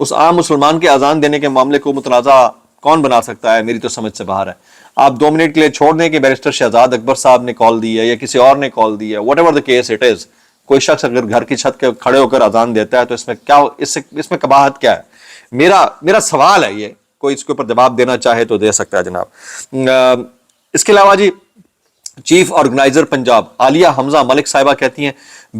اس عام مسلمان کے اذان دینے کے معاملے کو متنازع کون بنا سکتا ہے؟ میری تو سمجھ سے باہر ہے. آپ 2 منٹ کے لیے چھوڑ دیں کہ بیرسٹر شہزاد اکبر صاحب نے کال دی ہے یا کسی اور نے کال دی ہے, what ever the case it is, کوئی شخص اگر گھر کی چھت کے کھڑے ہو کر اذان دیتا ہے تو اس میں قباحت کیا ہے؟ میرا سوال ہے, یہ کوئی اس کے اوپر جواب دینا چاہے تو دے سکتا ہے جناب. اس کے علاوہ جی چیف آرگنائزر پنجاب عالیہ حمزہ ملک صاحبہ کہتی ہیں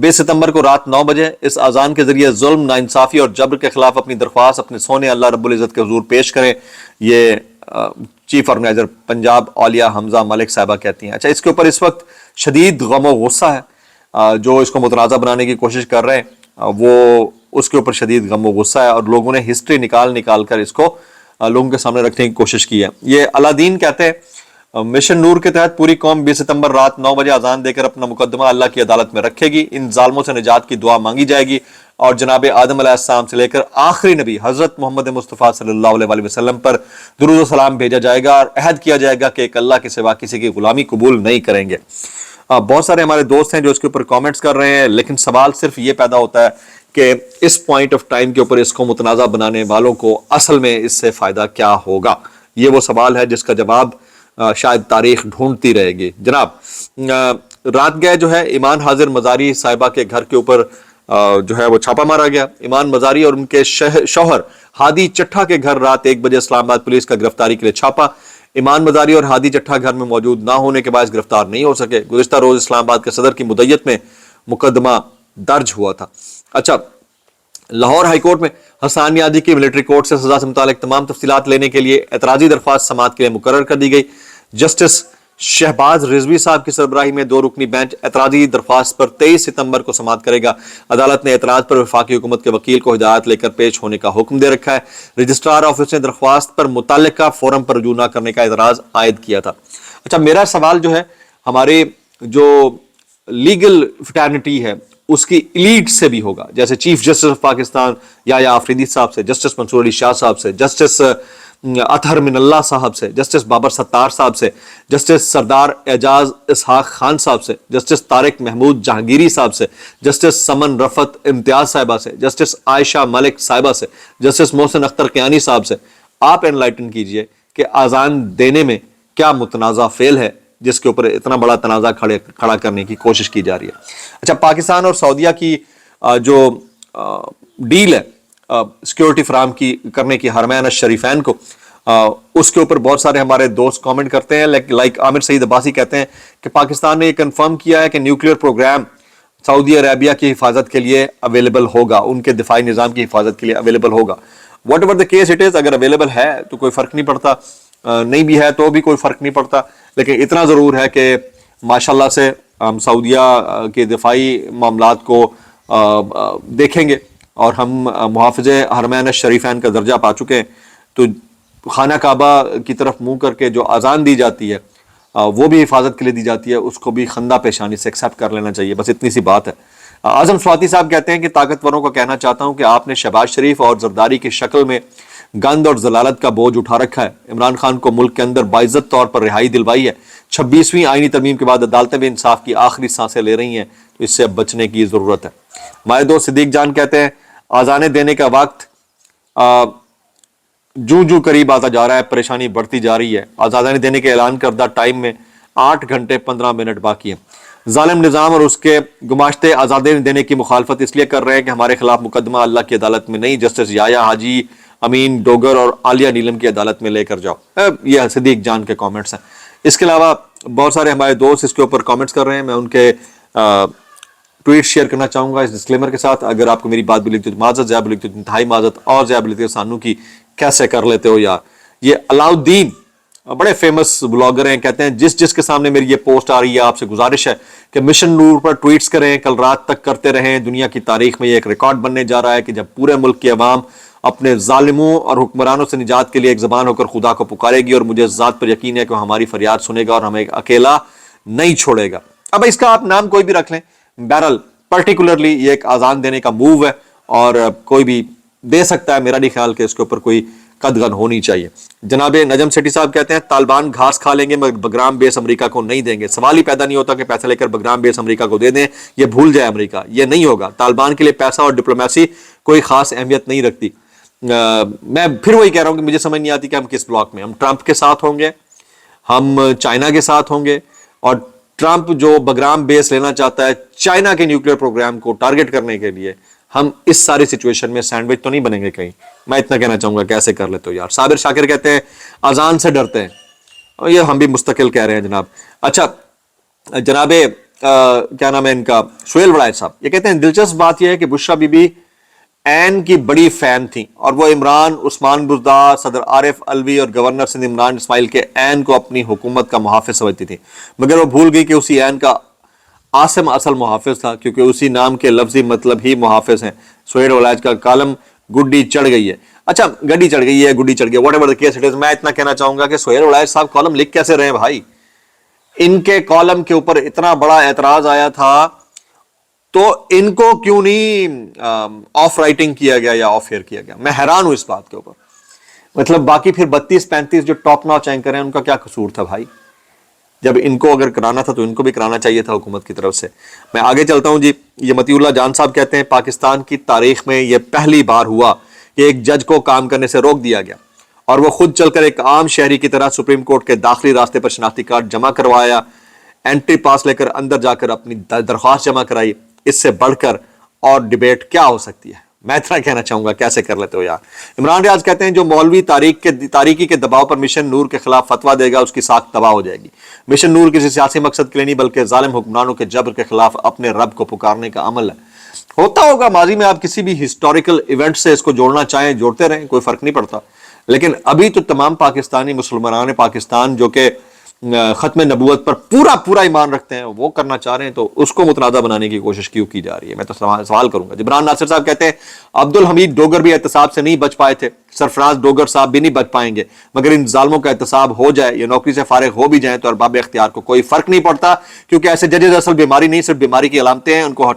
20 ستمبر کو رات 9 بجے اس اذان کے ذریعے ظلم, ناانصافی اور جبر کے خلاف اپنی درخواست اپنے سونے اللہ رب العزت کے حضور پیش کریں. یہ چیف آرگنائزر پنجاب عالیہ حمزہ ملک صاحبہ کہتی ہیں. اچھا, اس کے اوپر اس وقت شدید غم و غصہ ہے. جو اس کو متنازع بنانے کی کوشش کر رہے ہیں وہ اس کے اوپر شدید غم و غصہ ہے, اور لوگوں نے ہسٹری نکال کر اس کو لوگوں کے سامنے رکھنے کی کوشش کی ہے. یہ علادین کہتے ہیں مشن نور کے تحت پوری قوم 20 ستمبر رات 9 بجے اذان دے کر اپنا مقدمہ اللہ کی عدالت میں رکھے گی. ان ظالموں سے نجات کی دعا مانگی جائے گی اور جناب آدم علیہ السلام سے لے کر آخری نبی حضرت محمد مصطفیٰ صلی اللہ علیہ وسلم پر درود و سلام بھیجا جائے گا, اور عہد کیا جائے گا کہ ایک اللہ کے سوا کسی کی غلامی قبول نہیں کریں گے. بہت سارے ہمارے دوست ہیں جو اس کے اوپر کامنٹس کر رہے ہیں, لیکن سوال صرف یہ پیدا ہوتا ہے کہ اس پوائنٹ آف ٹائم کے اوپر اس کو متنازع بنانے والوں کو اصل میں اس سے فائدہ کیا ہوگا؟ یہ وہ سوال ہے جس کا جواب شاید تاریخ ڈھونڈتی رہے گی. جناب رات گئے جو ہے ایمان حاضر مزاری صاحبہ کے گھر کے اوپر جو ہے وہ چھاپا مارا گیا. ایمان مزاری اور ان کے شوہر ہادی چٹھا کے گھر رات 1 بجے اسلام آباد پولیس کا گرفتاری کے لیے چھاپا. ایمان مزاری اور ہادی چٹھا گھر میں موجود نہ ہونے کے باعث گرفتار نہیں ہو سکے. گزشتہ روز اسلام آباد کے صدر کی مدیت میں مقدمہ درج ہوا تھا. اچھا, لاہور ہائی کورٹ میں حسان نیازی کی ملٹری کورٹ سے سزا سے متعلق تمام تفصیلات لینے کے لیے اعتراضی درخواست سماعت کے لیے مقرر کر دی گئی. جسٹس شہباز رضوی صاحب کی سربراہی میں 2 رکنی بینچ اعتراضی درخواست پر 23 ستمبر کو سماعت کرے گا. عدالت نے اعتراض پر وفاقی حکومت کے وکیل کو ہدایت لے کر پیش ہونے کا حکم دے رکھا ہے. رجسٹرار آفس نے درخواست پر متعلقہ فورم پر رجوع نہ کرنے کا اعتراض عائد کیا تھا. اچھا, میرا سوال جو ہے ہمارے جو لیگل فٹرنیٹی ہے اس کی ایلیٹ سے بھی ہوگا, جیسے چیف جسٹس آف پاکستان یا آفریدی صاحب سے, جسٹس منصور علی شاہ صاحب سے, جسٹس اطہر من اللہ صاحب سے, جسٹس بابر ستار صاحب سے, جسٹس سردار اعجاز اسحاق خان صاحب سے, جسٹس طارق محمود جہانگیری صاحب سے, جسٹس سمن رفت امتیاز صاحبہ سے, جسٹس عائشہ ملک صاحبہ سے, جسٹس محسن اختر قیانی صاحب سے آپ انلائٹن کیجئے کہ اذان دینے میں کیا متنازع فعل ہے جس کے اوپر اتنا بڑا تنازع کھڑا کرنے کی کوشش کی جا رہی ہے. اچھا, پاکستان اور سعودیہ کی جو ڈیل ہے سیکیورٹی فراہم کرنے کی حرمین الشریفین کو, اس کے اوپر بہت سارے ہمارے دوست کامنٹ کرتے ہیں. لائک عامر سعید عباسی کہتے ہیں کہ پاکستان نے یہ کنفرم کیا ہے کہ نیوکلیئر پروگرام سعودی عربیہ کی حفاظت کے لیے اویلیبل ہوگا, ان کے دفاعی نظام کی حفاظت کے لیے اویلیبل ہوگا. What ever the case it is, اگر اویلیبل ہے تو کوئی فرق نہیں پڑتا, نہیں بھی ہے تو بھی کوئی فرق نہیں پڑتا, لیکن اتنا ضرور ہے کہ ماشاءاللہ سے ہم سعودیہ کے دفاعی معاملات کو دیکھیں گے, اور ہم محافظ حرمین الشریفین کا درجہ پا چکے ہیں. تو خانہ کعبہ کی طرف منہ کر کے جو اذان دی جاتی ہے وہ بھی حفاظت کے لیے دی جاتی ہے, اس کو بھی خندہ پیشانی سے ایکسیپٹ کر لینا چاہیے, بس اتنی سی بات ہے. اعظم سواتی صاحب کہتے ہیں کہ طاقتوروں کو کہنا چاہتا ہوں کہ آپ نے شہباز شریف اور زرداری کی شکل میں گند اور ضلالت کا بوجھ اٹھا رکھا ہے. عمران خان کو ملک کے اندر باعزت طور پر رہائی دلوائی ہے. 26ویں آئینی ترمیم کے بعد عدالتیں بھی انصاف کی آخری سانسیں لے رہی ہیں, تو اس سے اب بچنے کی ضرورت ہے. ہمارے دوست صدیق جان کہتے ہیں آزانے دینے کا وقت جو قریب آتا جا رہا ہے, پریشانی بڑھتی جا رہی ہے. آزانے دینے کے اعلان کردہ ٹائم میں 8 گھنٹے 15 منٹ باقی ہیں. ظالم نظام اور اس کے گماشتے آزادی دینے کی مخالفت اس لیے کر رہے ہیں کہ ہمارے خلاف مقدمہ اللہ کی عدالت میں نہیں, جسٹس یایا حاجی امین ڈوگر اور عالیہ نیلم کی عدالت میں لے کر جاؤ. یہ صدیق جان کے کامنٹس ہیں. اس کے علاوہ بہت سارے ہمارے دوست اس کے اوپر کامنٹس کر رہے ہیں. میں ان کے ٹویٹ شیئر کرنا چاہوں گا اس ڈسکلیمر کے ساتھ. اگر آپ کو میری بات بھی لکھتی ہو معذرت, زیادہ بھی لکھتی ہو انتہائی معذرت, اور زیادہ بھی لکھتی ہو سانو کی کیسے کر لیتے ہو یار. یہ علاؤدین بڑے فیمس بلاگر ہیں, کہتے ہیں جس کے سامنے میری یہ پوسٹ آ رہی ہے آپ سے گزارش ہے کہ مشن نور پر ٹویٹس کریں, کل رات تک کرتے رہیں. دنیا کی تاریخ میں یہ ایک ریکارڈ بننے جا رہا ہے کہ جب پورے ملک کی عوام اپنے ظالموں اور حکمرانوں سے نجات کے لیے ایک زبان ہو کر خدا کو پکارے گی, اور مجھے اس ذات پر یقین ہے کہ وہ ہماری فریاد سنے گا اور ہمیں اکیلا نہیں چھوڑے گا. اب اس کا آپ نام کوئی بھی رکھ لیں, بہرحال پرٹیکولرلی یہ ایک آزان دینے کا موو ہے اور کوئی بھی دے سکتا ہے. میرا نہیں خیال کہ اس کے اوپر کوئی قدغن ہونی چاہیے. جناب نجم سیٹی صاحب کہتے ہیں طالبان گھاس کھا لیں گے مگر بگرام بیس امریکہ کو نہیں دیں گے. سوال ہی پیدا نہیں ہوتا کہ پیسہ لے کر بگرام بیس امریکہ کو دے دیں, یہ بھول جائے امریکہ. یہ نہیں ہوگا. طالبان کے لیے پیسہ اور ڈپلومیسی کوئی خاص اہمیت نہیں رکھتی. میں پھر وہی کہہ رہا ہوں کہ مجھے سمجھ نہیں آتی کہ ہم کس بلاک میں، ہم ٹرمپ کے ساتھ ہوں گے، ہم چائنا کے ساتھ ہوں گے، اور ٹرمپ جو بگرام بیس لینا چاہتا ہے چائنا کے نیوکلیر پروگرام کو ٹارگٹ کرنے کے لیے، ہم اس ساری سچویشن میں سینڈوچ تو نہیں بنیں گے کہیں. میں اتنا کہنا چاہوں گا کیسے کر لیتے ہو یار. صابر شاکر کہتے ہیں اذان سے ڈرتے ہیں، اور یہ ہم بھی مستقل کہہ رہے ہیں جناب. اچھا جناب کیا نام ہے ان کا، سہیل وڑائچ صاحب، یہ کہتے ہیں دلچسپ بات یہ ہے کہ بشرا بی بی این کی بڑی فین تھیں، اور وہ عمران، عثمان بزدار، صدر عارف الوی اور گورنر سندھ عمران اسماعیل کے این کو اپنی حکومت کا محافظ سمجھتی تھی، مگر وہ بھول گئی کہ اسی این کا عاصم اصل محافظ تھا، کیونکہ اسی نام کے لفظی مطلب ہی محافظ ہیں. سہیل وڑائچ کا کالم گڈی چڑھ گئی ہے. اچھا گڈی چڑھ گئی ہے، گڈی چڑھ گئی، what ever the case it is. میں اتنا کہنا چاہوں گا کہ سہیل وڑائچ صاحب کالم لکھ کیسے رہے ہیں بھائی؟ ان کے کالم کے اوپر اتنا بڑا اعتراض آیا تھا تو ان کو کیوں نہیں آف رائٹنگ کیا گیا یا آف ایئر کیا گیا؟ میں حیران ہوں اس بات کے اوپر. مطلب باقی پھر 32-35 جو ٹاپ ناچ اینکر ہیں ان کا کیا قصور تھا بھائی؟ جب ان کو اگر کرانا تھا تو ان کو بھی کرانا چاہیے تھا حکومت کی طرف سے. میں آگے چلتا ہوں جی. یہ متی اللہ جان صاحب کہتے ہیں پاکستان کی تاریخ میں یہ پہلی بار ہوا کہ ایک جج کو کام کرنے سے روک دیا گیا اور وہ خود چل کر ایک عام شہری کی طرح سپریم کورٹ کے داخلی راستے پر شناختی کارڈ جمع کروایا، انٹری پاس لے کر اندر جا کر اپنی درخواست جمع کرائی. اس سے بڑھ کر اور ڈیبیٹ کیا ہو سکتی ہے؟ میں اتنا کہنا چاہوں گا کیسے کر لیتے ہو یار. عمران ریاض کہتے ہیں جو مولوی تاریکی کے دباؤ پر مشن نور کے خلاف فتویٰ دے گا اس کی ساکھ تباہ ہو جائے گی. مشن نور کسی سیاسی مقصد کے لیے نہیں بلکہ ظالم حکمرانوں کے جبر کے خلاف اپنے رب کو پکارنے کا عمل ہے. ہوتا ہوگا ماضی میں، آپ کسی بھی ہسٹوریکل ایونٹ سے اس کو جوڑنا چاہیں جوڑتے رہیں، کوئی فرق نہیں پڑتا. لیکن ابھی تو تمام پاکستانی مسلمان پاکستان جو کہ ختم نبوت پر پورا ایمان رکھتے ہیں وہ کرنا چاہ رہے ہیں، تو اس کو متنازع بنانے کی کوشش کیوں کی جا رہی ہے؟ میں تو سوال کروں گا. جبران ناصر صاحب کہتے ہیں عبد الحمید ڈوگر بھی احتساب سے نہیں بچ پائے تھے، سرفراز ڈوگر صاحب بھی نہیں بچ پائیں گے، مگر ان ظالموں کا احتساب ہو جائے یا نوکری سے فارغ ہو بھی جائیں تو ارباب اختیار کو کوئی فرق نہیں پڑتا، کیونکہ ایسے ججز اصل بیماری نہیں، صرف بیماری کی علامتیں ہیں. ان کو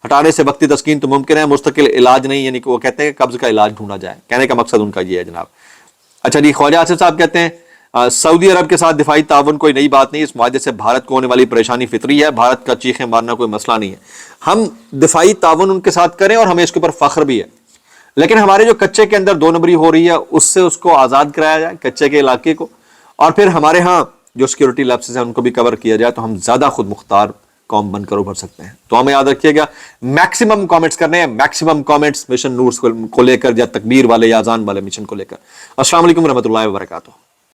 ہٹانے سے وقتی تسکین تو ممکن ہے، مستقل علاج نہیں. یعنی کہ وہ کہتے ہیں کہ قبض کا علاج ڈھونڈا جائے، کہنے کا مقصد ان کا یہ ہے جناب. اچھا جی، خواجہ آصف صاحب کہتے ہیں سعودی عرب کے ساتھ دفاعی تعاون کوئی نئی بات نہیں، اس معاہدے سے بھارت کو ہونے والی پریشانی فطری ہے، بھارت کا چیخیں مارنا کوئی مسئلہ نہیں ہے. ہم دفاعی تعاون ان کے ساتھ کریں اور ہمیں اس کے اوپر فخر بھی ہے، لیکن ہمارے جو کچے کے اندر 2 نمبری ہو رہی ہے اس سے اس کو آزاد کرایا جائے، کچے کے علاقے کو، اور پھر ہمارے ہاں جو سیکورٹی لیپسز ہیں ان کو بھی کور کیا جائے، تو ہم زیادہ خود مختار قوم بن کر ابھر سکتے ہیں. تو ہمیں یاد رکھیے گا میکسیمم کامنٹس کرنے ہیں، میکسیمم کامنٹس مشن نور کو لے کر یا تکبیر والے یا اذان والے مشن کو لے کر. السلام علیکم ورحمۃ اللہ وبرکاتہ.